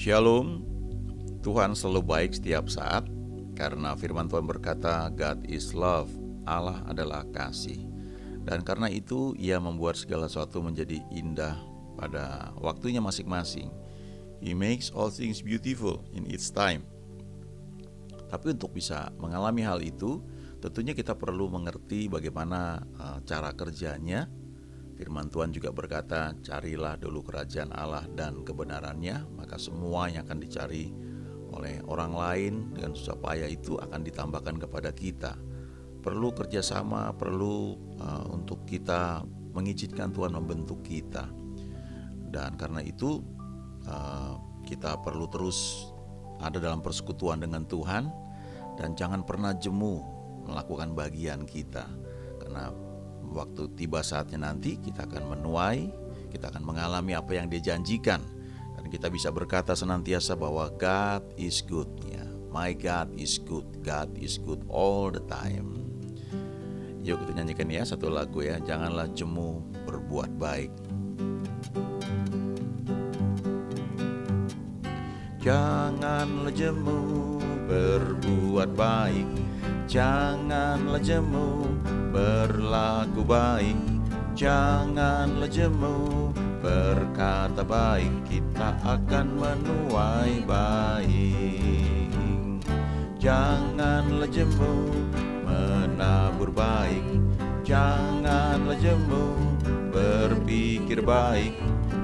Shalom, Tuhan selalu baik setiap saat, karena firman Tuhan berkata, God is love, Allah adalah kasih. Dan karena itu Ia membuat segala sesuatu menjadi indah pada waktunya masing-masing. He makes all things beautiful in its time. Tapi untuk bisa mengalami hal itu, tentunya kita perlu mengerti bagaimana cara kerjanya. Firman Tuhan juga berkata, carilah dulu kerajaan Allah dan kebenarannya, maka semua yang akan dicari oleh orang lain dengan susah payah itu akan ditambahkan kepada kita. Perlu kerjasama, perlu untuk kita mengizinkan Tuhan membentuk kita. Dan karena itu kita perlu terus ada dalam persekutuan dengan Tuhan, dan jangan pernah jemu melakukan bagian kita. Karena waktu tiba saatnya nanti kita akan menuai, kita akan mengalami apa yang Dia janjikan, dan kita bisa berkata senantiasa bahwa God is good, ya. My God is good, God is good all the time. Yuk kita nyanyikan ya satu lagu ya, janganlah jemu berbuat baik. Janganlah jemu berbuat baik, janganlah jemu berlaku baik, janganlah jemu berkata baik, kita akan menuai baik. Janganlah jemu menabur baik, janganlah jemu berpikir baik,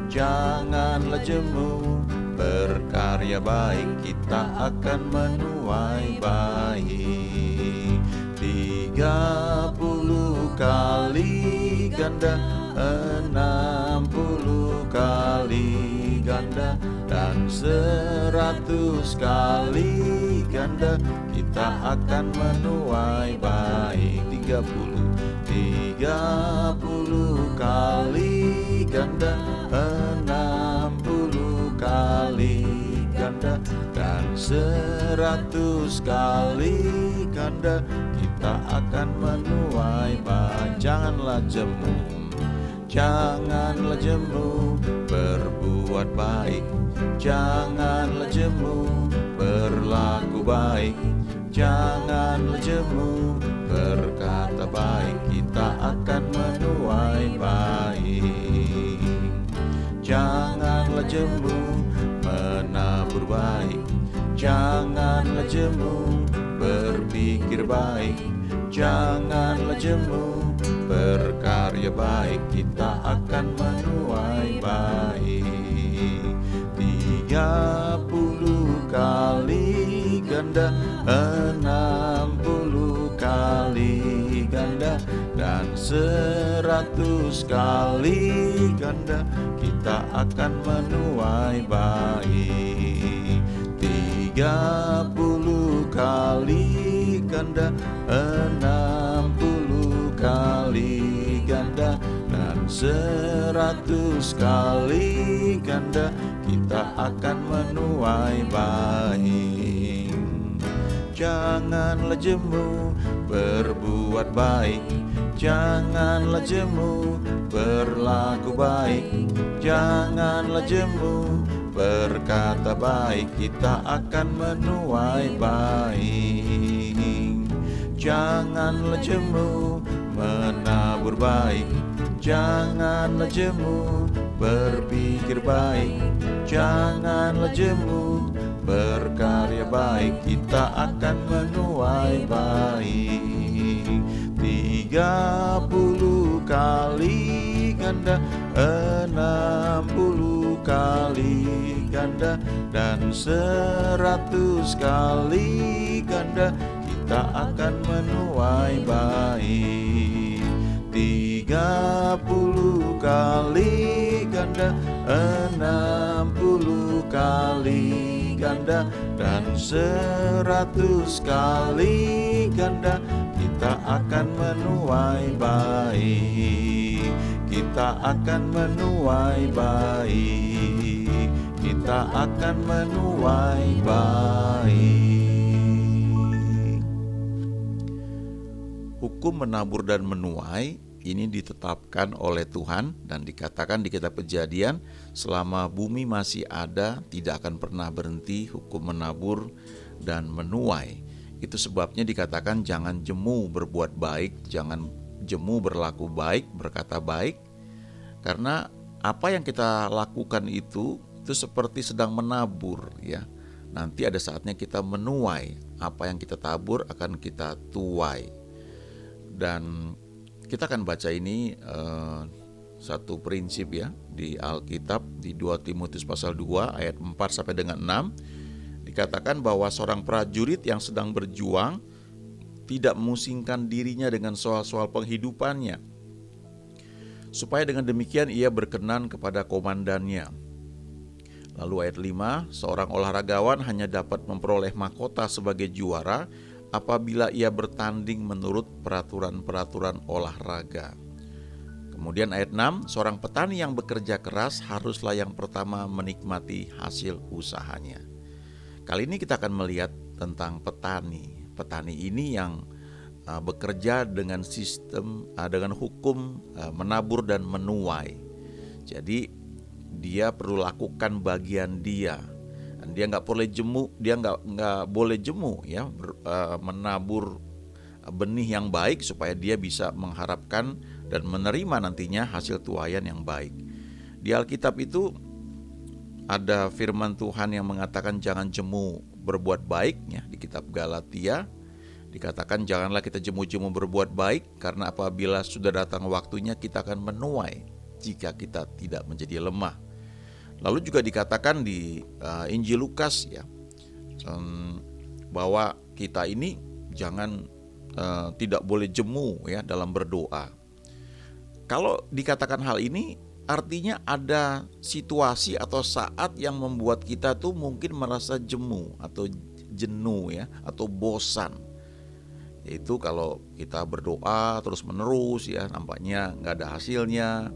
janganlah jemu berkarya baik, kita akan menuai baik. 30 kali ganda, 60 kali ganda, dan 100 kali ganda, kita akan menuai baik. 30 kali ganda, 60 kali ganda, dan 100 kali ganda, kita akan menuai baik. Janganlah jemu, janganlah jemu berbuat baik, janganlah jemu berlaku baik, janganlah jemu berkata baik, kita akan menuai baik. Janganlah jemu menabur baik, janganlah jemu berpikir baik, janganlah jemu berkarya baik, kita akan menuai baik. 30 kali ganda, 60 kali ganda, dan 100 kali ganda, kita akan menuai baik. 30 kali ganda, 60 kali ganda, dan 100 kali ganda, kita akan menuai baik. Janganlah jemu berbuat baik, janganlah jemu berlaku baik, janganlah jemu berkata baik, kita akan menuai baik. Janganlah jemu menabur baik, janganlah jemu berpikir baik, janganlah jemu berkarya baik, kita akan menuai baik. 30 kali ganda, 60 kali ganda, dan 100 kali ganda, kita akan menuai baik. 30 kali ganda, 60 kali ganda, dan 100 kali ganda, kita akan menuai baik. Kita akan menuai baik, kita akan menuai baik. Hukum menabur dan menuai ini ditetapkan oleh Tuhan dan dikatakan di kitab Kejadian, selama bumi masih ada tidak akan pernah berhenti hukum menabur dan menuai. Itu sebabnya dikatakan jangan jemu berbuat baik, jangan jemu berlaku baik, berkata baik, karena apa yang kita lakukan itu seperti sedang menabur ya. Nanti ada saatnya kita menuai, apa yang kita tabur akan kita tuai. Dan kita akan baca ini satu prinsip ya di Alkitab, di 2 Timotius pasal 2 ayat 4 sampai dengan 6. Dikatakan bahwa seorang prajurit yang sedang berjuang tidak memusingkan dirinya dengan soal-soal penghidupannya, supaya dengan demikian ia berkenan kepada komandannya. Lalu ayat 5, seorang olahragawan hanya dapat memperoleh mahkota sebagai juara apabila ia bertanding menurut peraturan-peraturan olahraga. Kemudian ayat 6, seorang petani yang bekerja keras haruslah yang pertama menikmati hasil usahanya. Kali ini kita akan melihat tentang petani. Petani ini yang bekerja dengan sistem, dengan hukum menabur dan menuai. Jadi dia perlu lakukan bagian dia. Dan dia nggak boleh jemu, ya, menabur benih yang baik supaya dia bisa mengharapkan dan menerima nantinya hasil tuaian yang baik. Di Alkitab itu ada firman Tuhan yang mengatakan jangan jemu berbuat baik ya. Di kitab Galatia dikatakan janganlah kita jemu-jemu berbuat baik, karena apabila sudah datang waktunya kita akan menuai jika kita tidak menjadi lemah. Lalu juga dikatakan di Injil Lukas ya, bahwa kita ini jangan tidak boleh jemu ya dalam berdoa. Kalau dikatakan hal ini artinya ada situasi atau saat yang membuat kita tuh mungkin merasa jemu atau jenuh ya, atau bosan. Yaitu kalau kita berdoa terus menerus ya, nampaknya nggak ada hasilnya.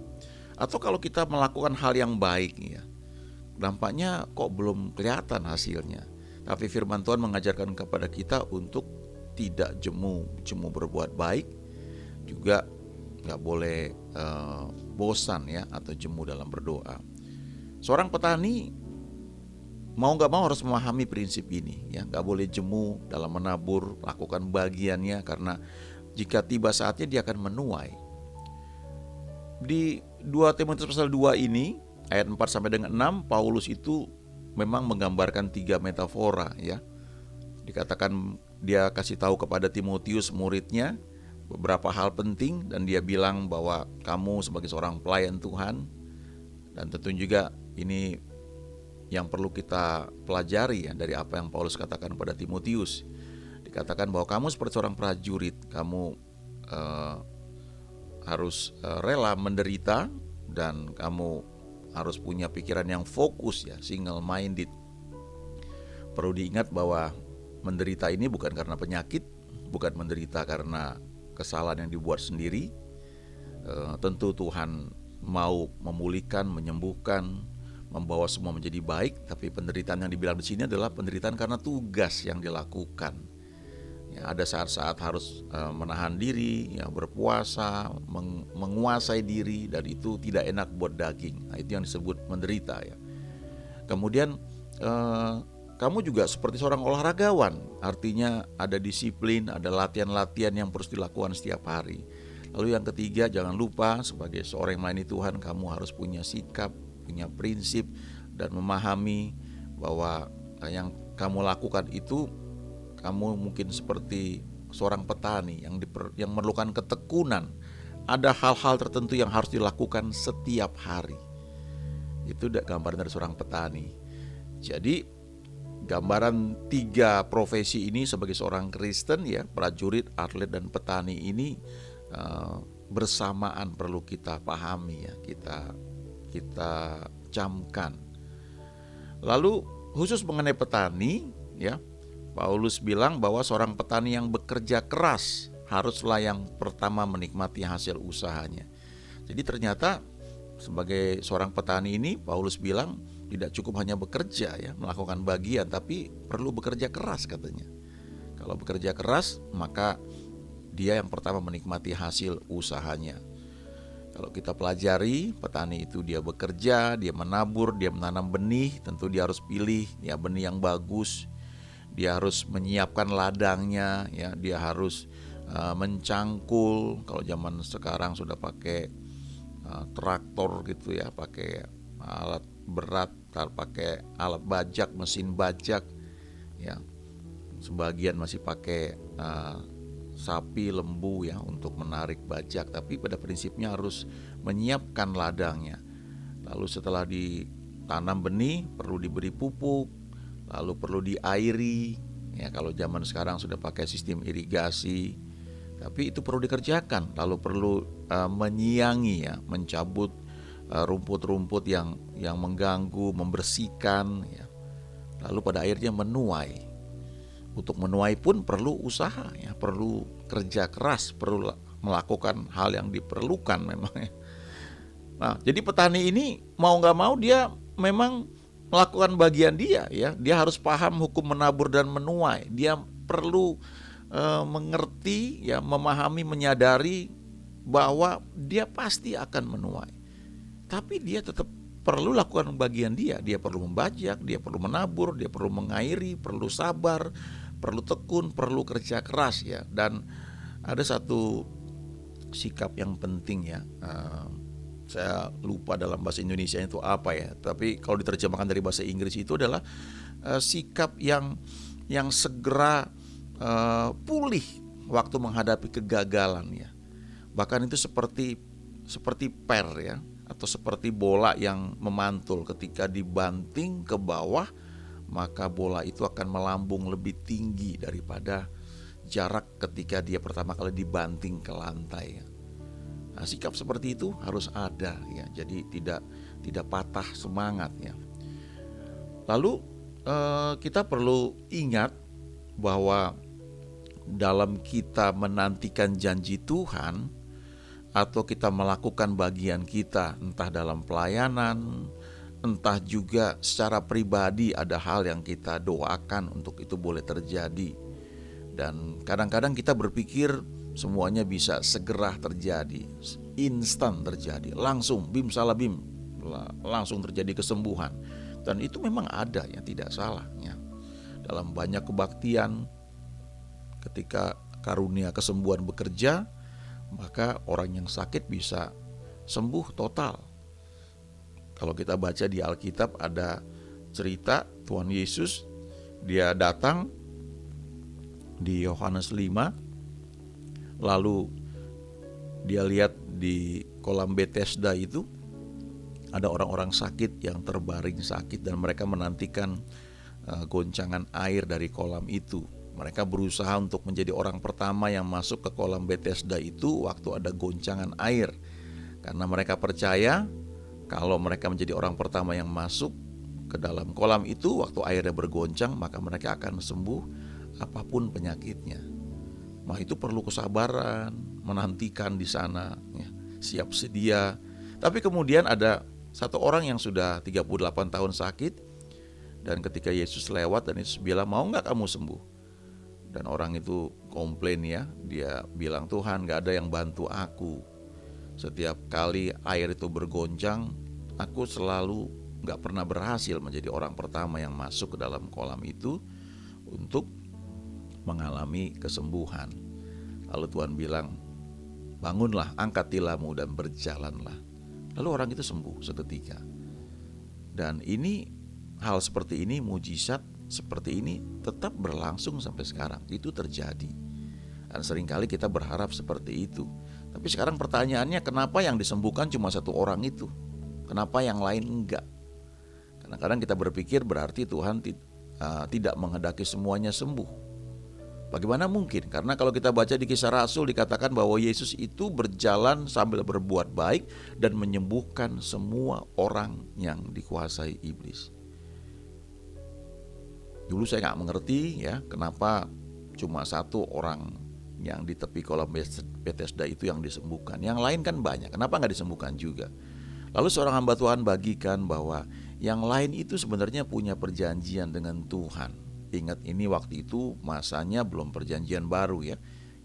Atau kalau kita melakukan hal yang baik ya, nampaknya kok belum kelihatan hasilnya. Tapi firman Tuhan mengajarkan kepada kita untuk tidak jemu berbuat baik, juga nggak boleh bosan ya atau jemu dalam berdoa. Seorang petani mau nggak mau harus memahami prinsip ini ya, nggak boleh jemu dalam menabur, lakukan bagiannya, karena jika tiba saatnya dia akan menuai. Di 2 Timotius pasal 2 ini ayat 4 sampai dengan 6, Paulus itu memang menggambarkan 3 metafora ya. Dikatakan dia kasih tahu kepada Timotius muridnya beberapa hal penting, dan dia bilang bahwa kamu sebagai seorang pelayan Tuhan, dan tentu juga ini yang perlu kita pelajari ya dari apa yang Paulus katakan pada Timotius. Dikatakan bahwa kamu seperti seorang prajurit, kamu harus rela menderita, dan kamu harus punya pikiran yang fokus ya, single minded. Perlu diingat bahwa menderita ini bukan karena penyakit, bukan menderita karena kesalahan yang dibuat sendiri. Tentu Tuhan mau memulihkan, menyembuhkan, membawa semua menjadi baik, tapi penderitaan yang dibilang di sini adalah penderitaan karena tugas yang dilakukan. Ya, ada saat-saat harus menahan diri, ya, berpuasa, menguasai diri, dan itu tidak enak buat daging. Nah, itu yang disebut menderita ya. Kemudian kamu juga seperti seorang olahragawan, artinya ada disiplin, ada latihan-latihan yang harus dilakukan setiap hari. Lalu yang ketiga, jangan lupa sebagai seorang yang melayani Tuhan, kamu harus punya sikap, punya prinsip, dan memahami bahwa yang kamu lakukan itu, kamu mungkin seperti seorang petani yang memerlukan ketekunan. Ada hal-hal tertentu yang harus dilakukan setiap hari. Itu gambaran dari seorang petani. Jadi gambaran 3 profesi ini sebagai seorang Kristen ya, prajurit, atlet, dan petani ini bersamaan perlu kita pahami ya, kita camkan. Lalu khusus mengenai petani ya, Paulus bilang bahwa seorang petani yang bekerja keras haruslah yang pertama menikmati hasil usahanya. Jadi ternyata sebagai seorang petani ini, Paulus bilang tidak cukup hanya bekerja ya, melakukan bagian, tapi perlu bekerja keras katanya. Kalau bekerja keras, maka dia yang pertama menikmati hasil usahanya. Kalau kita pelajari, petani itu dia bekerja, dia menabur, dia menanam benih, tentu dia harus pilih ya benih yang bagus. Dia harus menyiapkan ladangnya, ya, dia harus mencangkul. Kalau zaman sekarang sudah pakai traktor gitu ya, pakai alat berat, pakai alat bajak, mesin bajak, ya. Sebagian masih pakai sapi, lembu ya untuk menarik bajak, tapi pada prinsipnya harus menyiapkan ladangnya. Lalu setelah ditanam benih perlu diberi pupuk, lalu perlu diairi. Ya, kalau zaman sekarang sudah pakai sistem irigasi, tapi itu perlu dikerjakan. Lalu perlu menyiangi ya, mencabut rumput-rumput yang mengganggu, membersihkan ya. Lalu pada akhirnya menuai. Untuk menuai pun perlu usaha ya, perlu kerja keras, perlu melakukan hal yang diperlukan memang ya. Nah, jadi petani ini mau nggak mau dia memang melakukan bagian dia ya. Dia harus paham hukum menabur dan menuai. Dia perlu mengerti ya, memahami, menyadari bahwa dia pasti akan menuai. Tapi dia tetap perlu lakukan bagian dia. Dia perlu membajak, dia perlu menabur, dia perlu mengairi, perlu sabar, perlu tekun, perlu kerja keras ya. Dan ada satu sikap yang penting ya. Saya lupa dalam bahasa Indonesia itu apa ya. Tapi kalau diterjemahkan dari bahasa Inggris itu adalah sikap yang segera pulih waktu menghadapi kegagalan ya. Bahkan itu seperti per ya, atau seperti bola yang memantul. Ketika dibanting ke bawah, maka bola itu akan melambung lebih tinggi daripada jarak ketika dia pertama kali dibanting ke lantai. Nah, sikap seperti itu harus ada ya. Jadi tidak patah semangat ya. Lalu kita perlu ingat bahwa dalam kita menantikan janji Tuhan atau kita melakukan bagian kita, entah dalam pelayanan, entah juga secara pribadi ada hal yang kita doakan untuk itu boleh terjadi. Dan kadang-kadang kita berpikir semuanya bisa segera terjadi, instan terjadi, langsung bim salah bim, langsung terjadi kesembuhan. Dan itu memang ada ya, tidak salah ya. Dalam banyak kebaktian, ketika karunia kesembuhan bekerja, maka orang yang sakit bisa sembuh total. Kalau kita baca di Alkitab ada cerita Tuhan Yesus, dia datang di Yohanes 5, lalu dia lihat di kolam Bethesda itu ada orang-orang sakit yang terbaring sakit dan mereka menantikan goncangan air dari kolam itu. Mereka berusaha untuk menjadi orang pertama yang masuk ke kolam Bethesda itu waktu ada goncangan air. Karena mereka percaya kalau mereka menjadi orang pertama yang masuk ke dalam kolam itu waktu airnya bergoncang, maka mereka akan sembuh apapun penyakitnya. Nah, itu perlu kesabaran, menantikan di sana ya, siap sedia. Tapi kemudian ada satu orang yang sudah 38 tahun sakit, dan ketika Yesus lewat dan Yesus bilang, "Mau gak kamu sembuh?" Dan orang itu komplain ya, dia bilang, "Tuhan, gak ada yang bantu aku. Setiap kali air itu bergoncang, aku selalu gak pernah berhasil menjadi orang pertama yang masuk ke dalam kolam itu untuk mengalami kesembuhan." Lalu Tuhan bilang, "Bangunlah, angkat tilammu dan berjalanlah." Lalu orang itu sembuh seketika. Dan ini, hal seperti ini, mujizat seperti ini tetap berlangsung sampai sekarang. Itu terjadi. Dan seringkali kita berharap seperti itu. Tapi sekarang pertanyaannya, kenapa yang disembuhkan cuma satu orang itu? Kenapa yang lain enggak? Kadang-kadang kita berpikir berarti Tuhan tidak menghendaki semuanya sembuh. Bagaimana mungkin? Karena kalau kita baca di Kisah Rasul dikatakan bahwa Yesus itu berjalan sambil berbuat baik dan menyembuhkan semua orang yang dikuasai iblis. Dulu saya gak mengerti ya, kenapa cuma satu orang yang di tepi kolam Bethesda itu yang disembuhkan. Yang lain kan banyak, kenapa gak disembuhkan juga? Lalu seorang hamba Tuhan bagikan bahwa yang lain itu sebenarnya punya perjanjian dengan Tuhan. Ingat, ini waktu itu masanya belum perjanjian baru ya.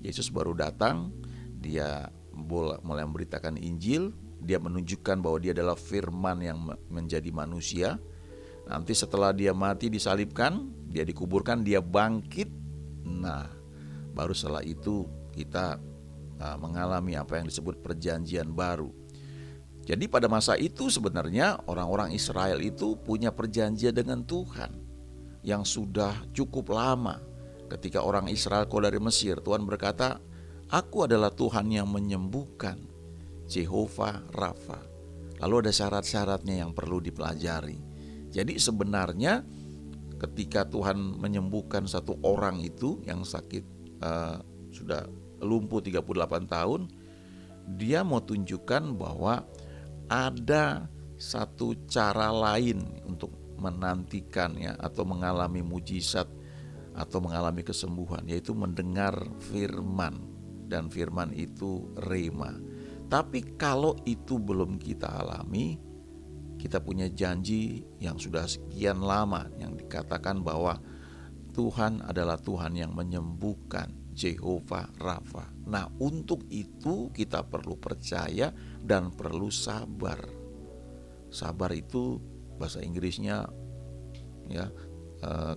Yesus baru datang, dia mulai memberitakan Injil, dia menunjukkan bahwa dia adalah firman yang menjadi manusia. Nanti setelah dia mati disalibkan, dia dikuburkan, dia bangkit. Nah, baru setelah itu kita mengalami apa yang disebut perjanjian baru. Jadi pada masa itu sebenarnya orang-orang Israel itu punya perjanjian dengan Tuhan yang sudah cukup lama. Ketika orang Israel keluar dari Mesir, Tuhan berkata, "Aku adalah Tuhan yang menyembuhkan, Jehovah Rafa." Lalu ada syarat-syaratnya yang perlu dipelajari. Jadi sebenarnya ketika Tuhan menyembuhkan satu orang itu yang sakit sudah lumpuh 38 tahun, dia mau tunjukkan bahwa ada satu cara lain untuk menantikan atau mengalami mujizat atau mengalami kesembuhan, yaitu mendengar firman, dan firman itu rema. Tapi kalau itu belum kita alami, kita punya janji yang sudah sekian lama yang dikatakan bahwa Tuhan adalah Tuhan yang menyembuhkan, Jehovah Rafa. Nah, untuk itu kita perlu percaya dan perlu sabar. Sabar itu bahasa Inggrisnya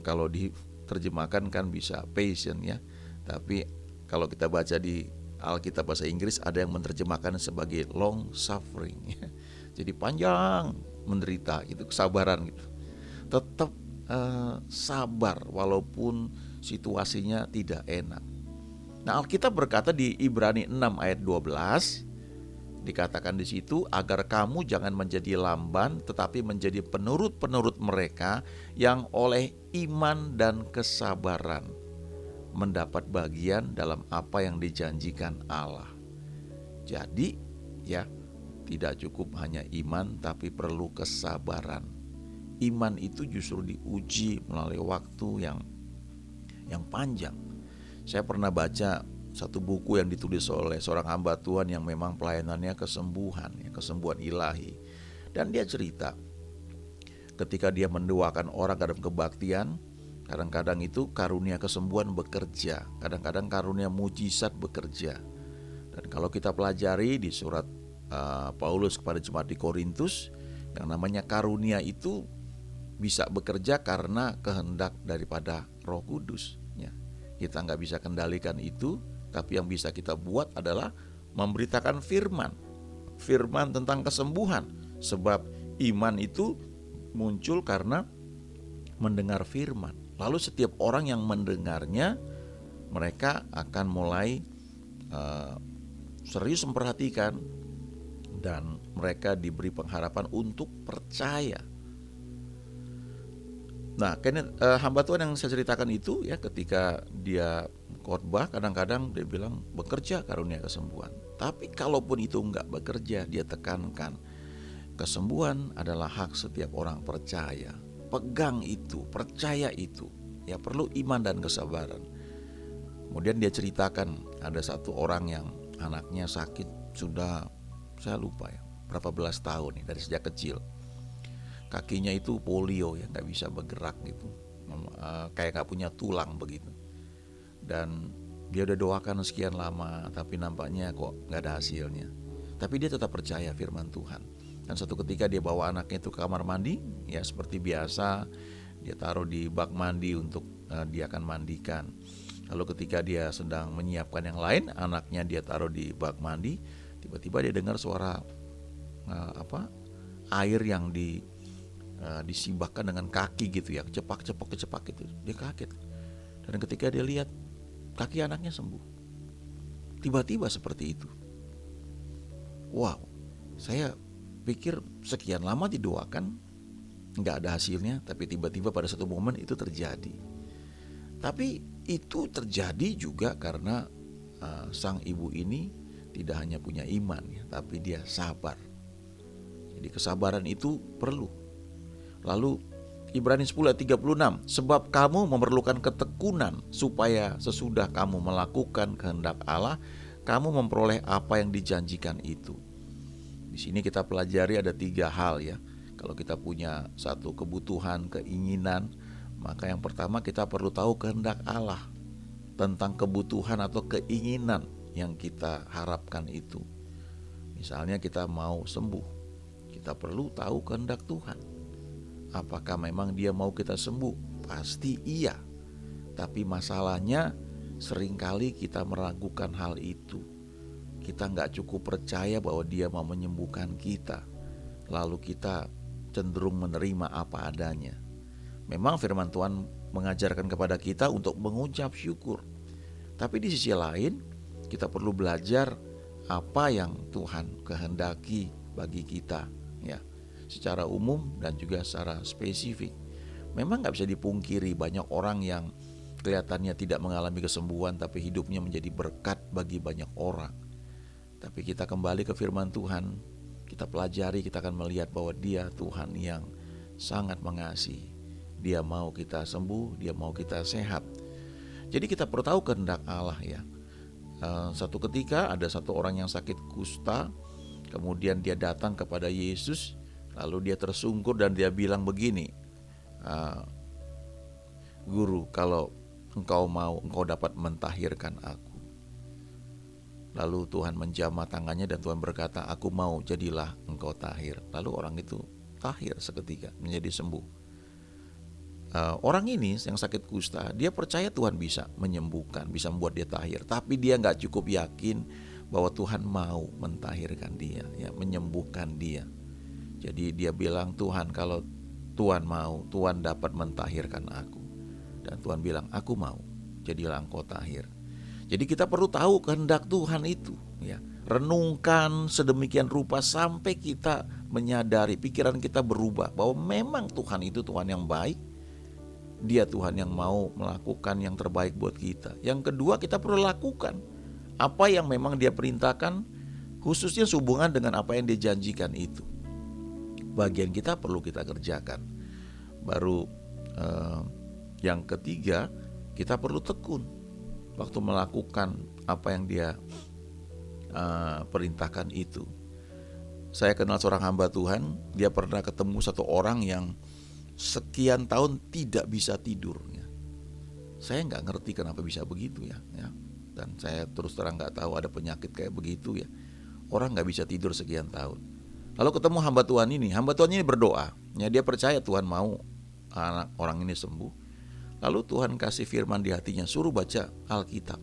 kalau diterjemahkan kan bisa patient ya. Tapi kalau kita baca di Alkitab bahasa Inggris ada yang menerjemahkan sebagai long suffering. Jadi panjang menderita, itu kesabaran gitu. Tetap sabar walaupun situasinya tidak enak. Nah, Alkitab berkata di Ibrani 6 ayat 12, dikatakan di situ, agar kamu jangan menjadi lamban tetapi menjadi penurut-penurut mereka yang oleh iman dan kesabaran mendapat bagian dalam apa yang dijanjikan Allah. Jadi tidak cukup hanya iman, tapi perlu kesabaran. Iman itu justru diuji melalui waktu yang panjang. Saya pernah baca satu buku yang ditulis oleh seorang hamba Tuhan yang memang pelayanannya kesembuhan ilahi. Dan dia cerita ketika dia mendoakan orang dalam kebaktian, kadang-kadang itu karunia kesembuhan bekerja, kadang-kadang karunia mujizat bekerja. Dan kalau kita pelajari di surat Paulus kepada jemaat di Korintus, yang namanya karunia itu bisa bekerja karena kehendak daripada Roh Kudus. Kita nggak bisa kendalikan itu, tapi yang bisa kita buat adalah memberitakan firman tentang kesembuhan. Sebab iman itu muncul karena mendengar firman. Lalu setiap orang yang mendengarnya, mereka akan mulai serius memperhatikan, dan mereka diberi pengharapan untuk percaya. Nah, hamba Tuhan yang saya ceritakan itu ketika dia khotbah, kadang-kadang dia bilang bekerja karunia kesembuhan. Tapi kalaupun itu enggak bekerja, dia tekankan kesembuhan adalah hak setiap orang percaya. Pegang itu, percaya itu. Perlu iman dan kesabaran. Kemudian dia ceritakan ada satu orang yang anaknya sakit sudah, saya lupa berapa belas tahun dari sejak kecil. Kakinya itu polio nggak bisa bergerak gitu, kayak nggak punya tulang begitu. Dan dia udah doakan sekian lama, tapi nampaknya kok nggak ada hasilnya. Tapi dia tetap percaya firman Tuhan. Dan suatu ketika dia bawa anaknya itu ke kamar mandi, seperti biasa dia taruh di bak mandi untuk dia akan mandikan. Lalu ketika dia sedang menyiapkan yang lain, anaknya dia taruh di bak mandi, tiba-tiba dia dengar suara air yang disibakkan dengan kaki gitu cepak gitu. Dia kaget. Dan ketika dia lihat, kaki anaknya sembuh. Tiba-tiba seperti itu. Wow, saya pikir sekian lama didoakan nggak ada hasilnya, tapi tiba-tiba pada satu momen itu terjadi. Tapi itu terjadi juga karena sang ibu ini tidak hanya punya iman tapi dia sabar. Jadi kesabaran itu perlu. Lalu Ibrani 10 ayat 36, sebab kamu memerlukan ketekunan supaya sesudah kamu melakukan kehendak Allah, kamu memperoleh apa yang dijanjikan itu. Di sini kita pelajari ada 3 hal Kalau kita punya satu kebutuhan, keinginan, maka yang pertama kita perlu tahu kehendak Allah tentang kebutuhan atau keinginan yang kita harapkan itu. Misalnya kita mau sembuh, kita perlu tahu kehendak Tuhan. Apakah memang Dia mau kita sembuh? Pasti iya. Tapi masalahnya seringkali kita meragukan hal itu. Kita nggak cukup percaya bahwa Dia mau menyembuhkan kita. Lalu kita cenderung menerima apa adanya. Memang firman Tuhan mengajarkan kepada kita untuk mengucap syukur. Tapi di sisi lain kita perlu belajar apa yang Tuhan kehendaki bagi kita, ya, secara umum dan juga secara spesifik. Memang gak bisa dipungkiri banyak orang yang kelihatannya tidak mengalami kesembuhan tapi hidupnya menjadi berkat bagi banyak orang. Tapi kita kembali ke firman Tuhan, kita pelajari, kita akan melihat bahwa Dia Tuhan yang sangat mengasihi. Dia mau kita sembuh, Dia mau kita sehat. Jadi kita perlu tahu kehendak Allah, ya. Satu ketika ada satu orang yang sakit kusta, kemudian dia datang kepada Yesus, lalu dia tersungkur dan dia bilang begini, Guru, kalau engkau mau, engkau dapat mentahirkan aku. Lalu Tuhan menjamah tangannya dan Tuhan berkata, aku mau, jadilah engkau tahir. Lalu orang itu tahir seketika, menjadi sembuh. Orang ini yang sakit kusta, dia percaya Tuhan bisa menyembuhkan, bisa membuat dia tahir. Tapi dia gak cukup yakin bahwa Tuhan mau mentahirkan dia, ya, menyembuhkan dia. Jadi dia bilang, Tuhan, kalau Tuhan mau, Tuhan dapat mentahirkan aku. Dan Tuhan bilang, aku mau, jadilah engkau tahir. Jadi kita perlu tahu kehendak Tuhan itu, ya. Renungkan sedemikian rupa sampai kita menyadari, pikiran kita berubah bahwa memang Tuhan itu Tuhan yang baik. Dia Tuhan yang mau melakukan yang terbaik buat kita. Yang kedua, kita perlu lakukan apa yang memang Dia perintahkan, khususnya sehubungan dengan apa yang Dia janjikan itu. Bagian kita perlu kita kerjakan. Baru yang ketiga, kita perlu tekun waktu melakukan apa yang Dia perintahkan itu. Saya kenal seorang hamba Tuhan, dia pernah ketemu satu orang yang sekian tahun tidak bisa tidur, ya. Saya nggak ngerti kenapa bisa begitu, ya. Dan saya terus terang nggak tahu ada penyakit kayak begitu, ya. Orang nggak bisa tidur sekian tahun. Lalu ketemu hamba Tuhan ini berdoa, ya, dia percaya Tuhan mau anak orang ini sembuh. Lalu Tuhan kasih firman di hatinya, suruh baca Alkitab.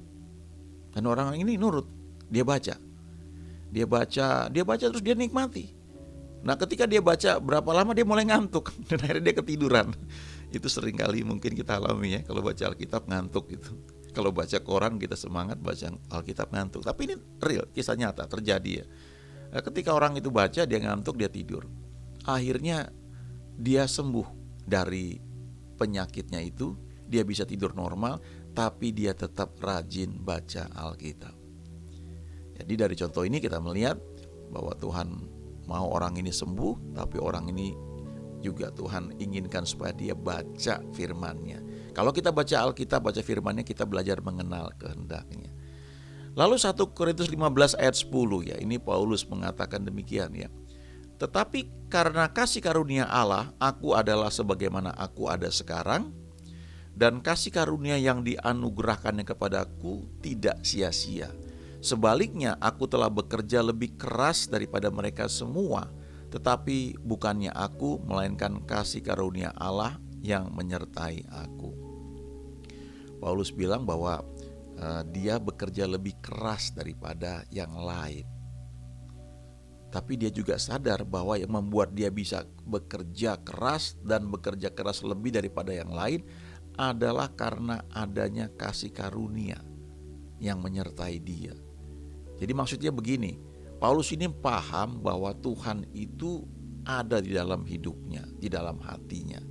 Dan orang ini nurut, dia baca terus dia nikmati. Nah, ketika dia baca berapa lama dia mulai ngantuk dan akhirnya dia ketiduran. Itu seringkali mungkin kita alami, ya, kalau baca Alkitab ngantuk gitu. Kalau baca koran kita semangat, baca Alkitab ngantuk. Tapi ini real, kisah nyata terjadi, ya. Nah, ketika orang itu baca dia ngantuk, dia tidur. Akhirnya dia sembuh dari penyakitnya itu, dia bisa tidur normal, tapi dia tetap rajin baca Alkitab. Jadi dari contoh ini kita melihat bahwa Tuhan mau orang ini sembuh, tapi orang ini juga Tuhan inginkan supaya dia baca firman-Nya. Kalau kita baca Alkitab, baca firman-Nya, kita belajar mengenal kehendak-Nya. Lalu 1 Korintus 15 ayat 10, ya, ini Paulus mengatakan demikian, ya. Tetapi karena kasih karunia Allah, aku adalah sebagaimana aku ada sekarang, dan kasih karunia yang dianugerahkannya kepadaku tidak sia-sia. Sebaliknya, aku telah bekerja lebih keras daripada mereka semua, tetapi bukannya aku, melainkan kasih karunia Allah yang menyertai aku. Paulus bilang bahwa dia bekerja lebih keras daripada yang lain. Tapi dia juga sadar bahwa yang membuat dia bisa bekerja keras dan bekerja keras lebih daripada yang lain adalah karena adanya kasih karunia yang menyertai dia. Jadi maksudnya begini, Paulus ini paham bahwa Tuhan itu ada di dalam hidupnya, di dalam hatinya.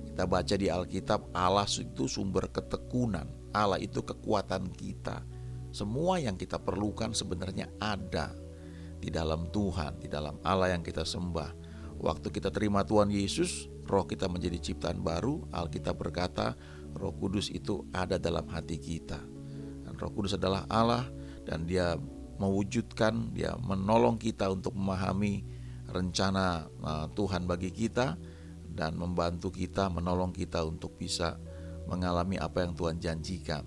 Kita baca di Alkitab, Allah itu sumber ketekunan, Allah itu kekuatan kita. Semua yang kita perlukan sebenarnya ada di dalam Tuhan, di dalam Allah yang kita sembah. Waktu kita terima Tuhan Yesus, roh kita menjadi ciptaan baru. Alkitab berkata, Roh Kudus itu ada dalam hati kita. Dan Roh Kudus adalah Allah, dan dia mewujudkan, dia menolong kita untuk memahami rencana Tuhan bagi kita, dan membantu kita, menolong kita untuk bisa mengalami apa yang Tuhan janjikan.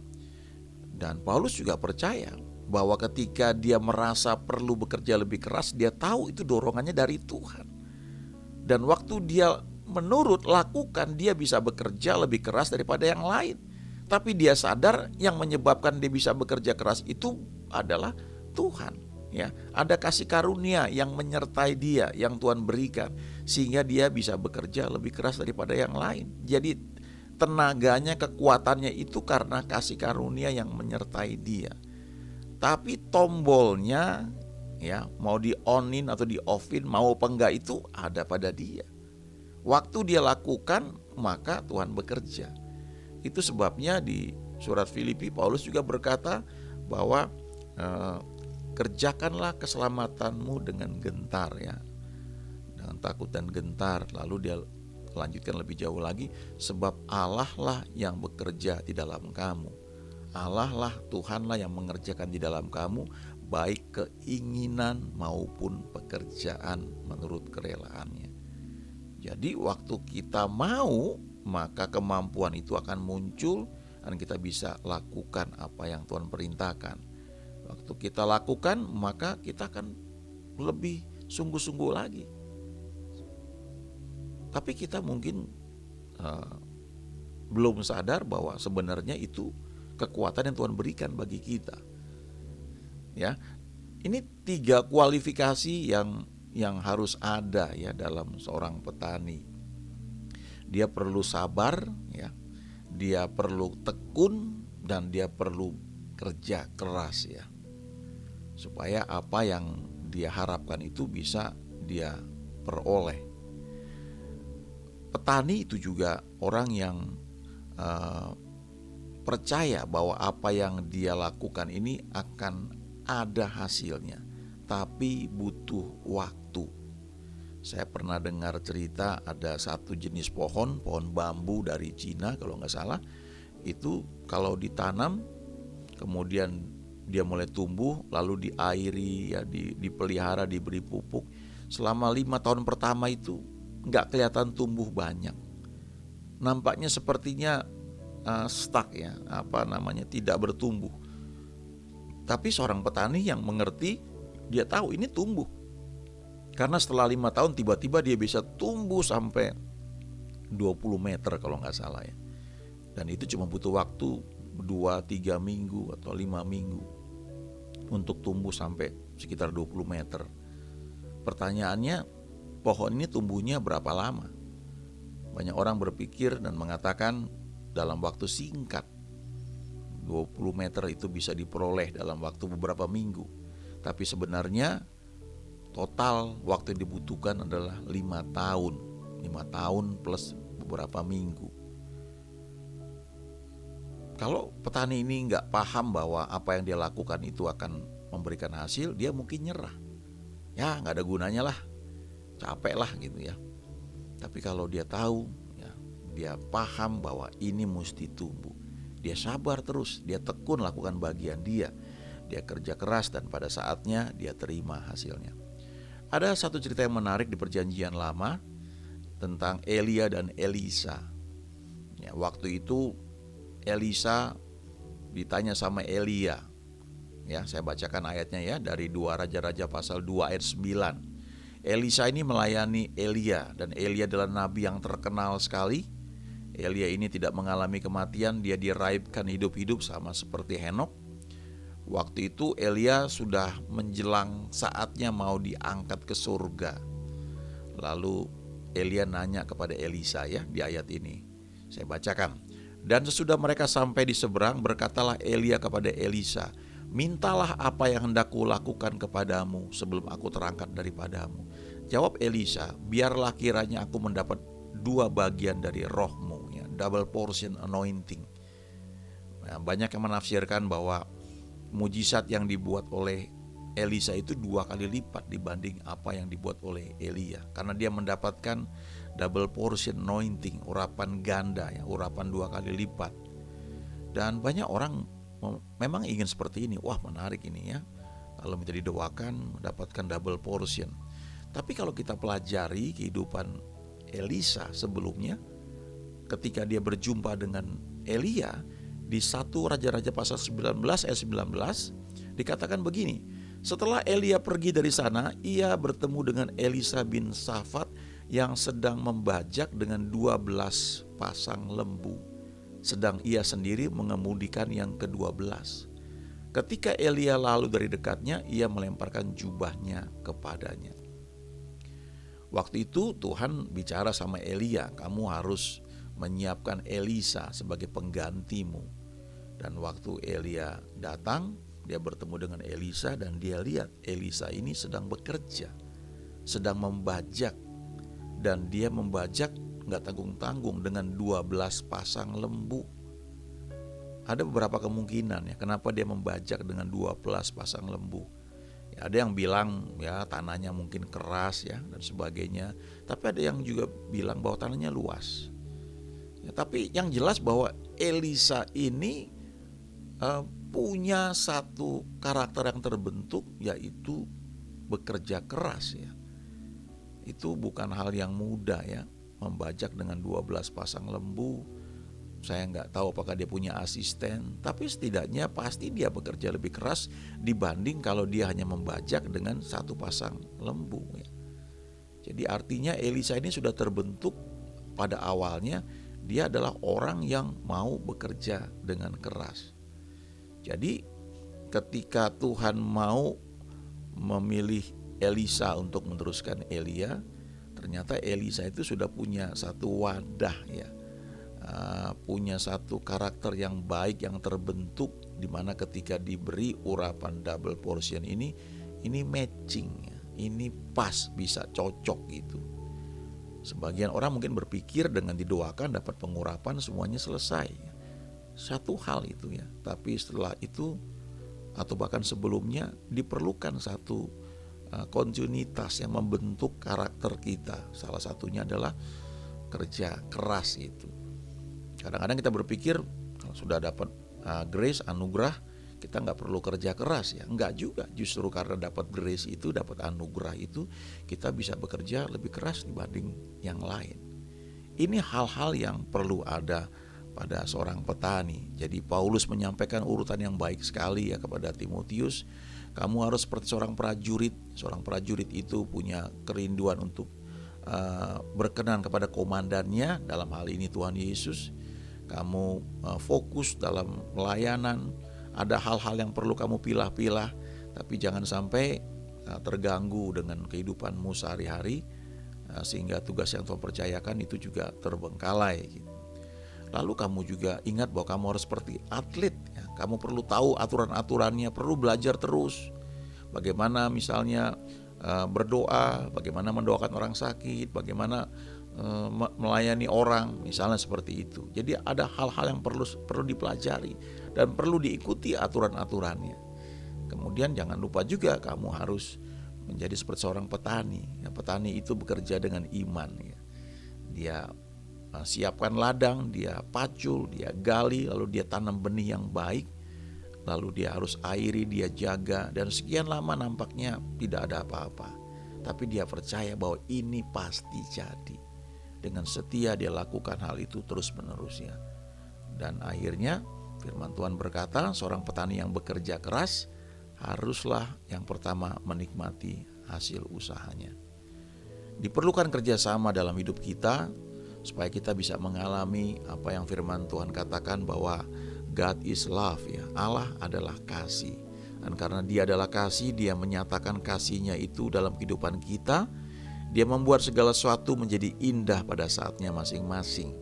Dan Paulus juga percaya bahwa ketika dia merasa perlu bekerja lebih keras, dia tahu itu dorongannya dari Tuhan. Dan waktu dia menurut lakukan, dia bisa bekerja lebih keras daripada yang lain. Tapi dia sadar yang menyebabkan dia bisa bekerja keras itu adalah Tuhan. Ya, ada kasih karunia yang menyertai dia, yang Tuhan berikan, sehingga dia bisa bekerja lebih keras daripada yang lain. Jadi tenaganya, kekuatannya itu karena kasih karunia yang menyertai dia. Tapi tombolnya, ya, mau di onin atau di offin, mau apa enggak, itu ada pada dia. Waktu dia lakukan, maka Tuhan bekerja. Itu sebabnya di surat Filipi Paulus juga berkata bahwa kerjakanlah keselamatanmu dengan gentar, ya, dengan takut dan gentar. Lalu dia lanjutkan lebih jauh lagi, sebab Allah lah yang bekerja di dalam kamu. Allah lah, Tuhanlah yang mengerjakan di dalam kamu, baik keinginan maupun pekerjaan menurut kerelaannya. Jadi waktu kita mau, maka kemampuan itu akan muncul dan kita bisa lakukan apa yang Tuhan perintahkan. Waktu kita lakukan, maka kita akan lebih sungguh-sungguh lagi. Tapi kita mungkin belum sadar bahwa sebenarnya itu kekuatan yang Tuhan berikan bagi kita. Ya, ini 3 kualifikasi yang harus ada, ya, dalam seorang petani. Dia perlu sabar, ya, dia perlu tekun, dan dia perlu kerja keras, ya, supaya apa yang dia harapkan itu bisa dia peroleh. Petani itu juga orang yang percaya bahwa apa yang dia lakukan ini akan ada hasilnya, tapi butuh waktu. Saya pernah dengar cerita ada satu jenis pohon bambu dari Cina kalau nggak salah. Itu kalau ditanam, kemudian dia mulai tumbuh, lalu diairi, ya, dipelihara, diberi pupuk. Selama 5 tahun pertama itu nggak kelihatan tumbuh banyak. Nampaknya sepertinya stuck, ya, tidak bertumbuh. Tapi seorang petani yang mengerti, dia tahu ini tumbuh. Karena setelah 5 tahun tiba-tiba dia bisa tumbuh sampai 20 meter kalau nggak salah, ya. Dan itu cuma butuh waktu 2-3 minggu atau 5 minggu untuk tumbuh sampai sekitar 20 meter. Pertanyaannya, pohon ini tumbuhnya berapa lama? Banyak orang berpikir dan mengatakan dalam waktu singkat. 20 meter itu bisa diperoleh dalam waktu beberapa minggu. Tapi sebenarnya total waktu yang dibutuhkan adalah 5 tahun. 5 tahun plus beberapa minggu. Kalau petani ini nggak paham bahwa apa yang dia lakukan itu akan memberikan hasil, dia mungkin nyerah. Ya, nggak ada gunanya lah, capek lah gitu, ya. Tapi kalau dia tahu, ya, dia paham bahwa ini mesti tumbuh, dia sabar terus, dia tekun lakukan bagian dia kerja keras, dan pada saatnya dia terima hasilnya. Ada satu cerita yang menarik di Perjanjian Lama tentang Elia dan Elisa. Ya, waktu itu Elisa ditanya sama Elia. Ya, saya bacakan ayatnya, ya, dari 2 Raja-Raja pasal 2 ayat 9. Elisa ini melayani Elia, dan Elia adalah nabi yang terkenal sekali. Elia ini tidak mengalami kematian, dia diraibkan hidup-hidup sama seperti Henok. Waktu itu Elia sudah menjelang saatnya mau diangkat ke surga. Lalu Elia nanya kepada Elisa, ya, di ayat ini. Saya bacakan. Dan sesudah mereka sampai di seberang, berkatalah Elia kepada Elisa, mintalah apa yang hendak kulakukan kepadamu sebelum aku terangkat daripadamu. Jawab Elisa, biarlah kiranya aku mendapat 2 bagian dari rohmu, ya, double portion anointing. Nah, banyak yang menafsirkan bahwa mujizat yang dibuat oleh Elisa itu 2 kali lipat dibanding apa yang dibuat oleh Elia, karena dia mendapatkan double portion anointing, urapan ganda, ya, urapan 2 kali lipat. Dan banyak orang memang ingin seperti ini. Wah, menarik ini, ya, kalau minta didoakan mendapatkan double portion. Tapi kalau kita pelajari kehidupan Elisa sebelumnya, ketika dia berjumpa dengan Elia di 1 Raja-Raja pasal 19 ayat 19, Dikatakan begini, setelah Elia pergi dari sana, ia bertemu dengan Elisa bin Safat yang sedang membajak dengan 12 pasang lembu, sedang ia sendiri mengemudikan yang ke-12. Ketika Elia lalu dari dekatnya, ia melemparkan jubahnya kepadanya. Waktu itu Tuhan bicara sama Elia, kamu harus menyiapkan Elisa sebagai penggantimu. Dan waktu Elia datang, dia bertemu dengan Elisa dan dia lihat Elisa ini sedang bekerja, sedang membajak. Dan dia membajak gak tanggung-tanggung dengan 12 pasang lembu. Ada beberapa kemungkinan ya, kenapa dia membajak dengan 12 pasang lembu. Ya, ada yang bilang ya tanahnya mungkin keras ya dan sebagainya. Tapi ada yang juga bilang bahwa tanahnya luas. Ya, tapi yang jelas bahwa Elisa ini punya satu karakter yang terbentuk, yaitu bekerja keras ya. Itu bukan hal yang mudah ya, membajak dengan 12 pasang lembu. Saya nggak tahu apakah dia punya asisten, tapi setidaknya pasti dia bekerja lebih keras dibanding kalau dia hanya membajak dengan satu pasang lembu ya. Jadi artinya Elisa ini sudah terbentuk pada awalnya, dia adalah orang yang mau bekerja dengan keras. Jadi ketika Tuhan mau memilih Elisa untuk meneruskan Elia, ternyata Elisa itu sudah punya satu wadah ya, punya satu karakter yang baik yang terbentuk, di mana ketika diberi urapan double portion ini matching ya, ini pas, bisa cocok gitu. Sebagian orang mungkin berpikir dengan didoakan dapat pengurapan semuanya selesai. Satu hal itu ya, tapi setelah itu atau bahkan sebelumnya diperlukan satu kontinuitas yang membentuk karakter kita. Salah satunya adalah kerja keras itu. Kadang-kadang kita berpikir kalau sudah dapat grace, anugerah, kita nggak perlu kerja keras ya. Enggak juga, justru karena dapat grace itu, dapat anugerah itu, kita bisa bekerja lebih keras dibanding yang lain. Ini hal-hal yang perlu ada pada seorang petani. Jadi Paulus menyampaikan urutan yang baik sekali ya kepada Timotius. Kamu harus seperti seorang prajurit. Seorang prajurit itu punya kerinduan untuk berkenan kepada komandannya, dalam hal ini Tuhan Yesus. Kamu fokus dalam pelayanan. Ada hal-hal yang perlu kamu pilah-pilah, tapi jangan sampai terganggu dengan kehidupanmu sehari-hari, sehingga tugas yang Tuhan percayakan itu juga terbengkalai gitu. Lalu kamu juga ingat bahwa kamu harus seperti atlet ya. Kamu perlu tahu aturan-aturannya, perlu belajar terus. Bagaimana misalnya berdoa, bagaimana mendoakan orang sakit, bagaimana melayani orang, misalnya seperti itu. Jadi ada hal-hal yang perlu dipelajari dan perlu diikuti aturan-aturannya. Kemudian jangan lupa juga kamu harus menjadi seperti seorang petani. Ya, petani itu bekerja dengan iman ya. Dia siapkan ladang, dia pacul, dia gali, lalu dia tanam benih yang baik, lalu dia harus airi, dia jaga, dan sekian lama nampaknya tidak ada apa-apa, tapi dia percaya bahwa ini pasti jadi. Dengan setia dia lakukan hal itu terus-menerus ya. Dan akhirnya firman Tuhan berkata, seorang petani yang bekerja keras haruslah yang pertama menikmati hasil usahanya. Diperlukan kerjasama dalam hidup kita supaya kita bisa mengalami apa yang firman Tuhan katakan bahwa God is love ya. Allah adalah kasih. Dan karena dia adalah kasih, dia menyatakan kasihnya itu dalam kehidupan kita. Dia membuat segala sesuatu menjadi indah pada saatnya masing-masing.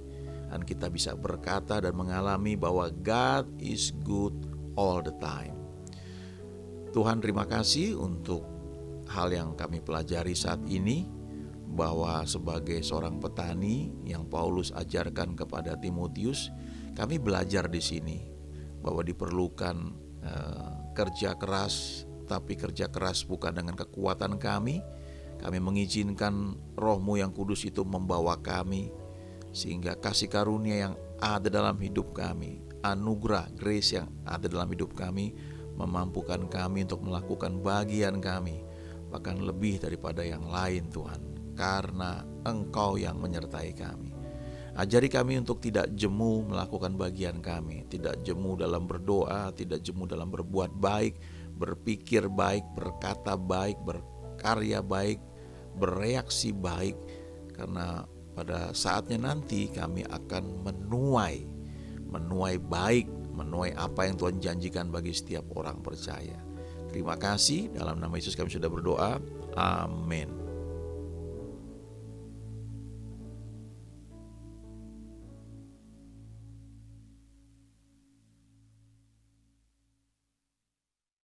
Dan kita bisa berkata dan mengalami bahwa God is good all the time. Tuhan, terima kasih untuk hal yang kami pelajari saat ini, bahwa sebagai seorang petani yang Paulus ajarkan kepada Timotius, kami belajar di sini bahwa diperlukan kerja keras, tapi kerja keras bukan dengan kekuatan kami. Kami mengizinkan Roh-Mu yang kudus itu membawa kami, sehingga kasih karunia yang ada dalam hidup kami, anugerah grace yang ada dalam hidup kami, memampukan kami untuk melakukan bagian kami, bahkan lebih daripada yang lain Tuhan, karena Engkau yang menyertai kami. Ajari kami untuk tidak jemu melakukan bagian kami, tidak jemu dalam berdoa, tidak jemu dalam berbuat baik, berpikir baik, berkata baik, berkarya baik, bereaksi baik, karena pada saatnya nanti kami akan menuai baik, menuai apa yang Tuhan janjikan bagi setiap orang percaya. Terima kasih, dalam nama Yesus kami sudah berdoa, amin.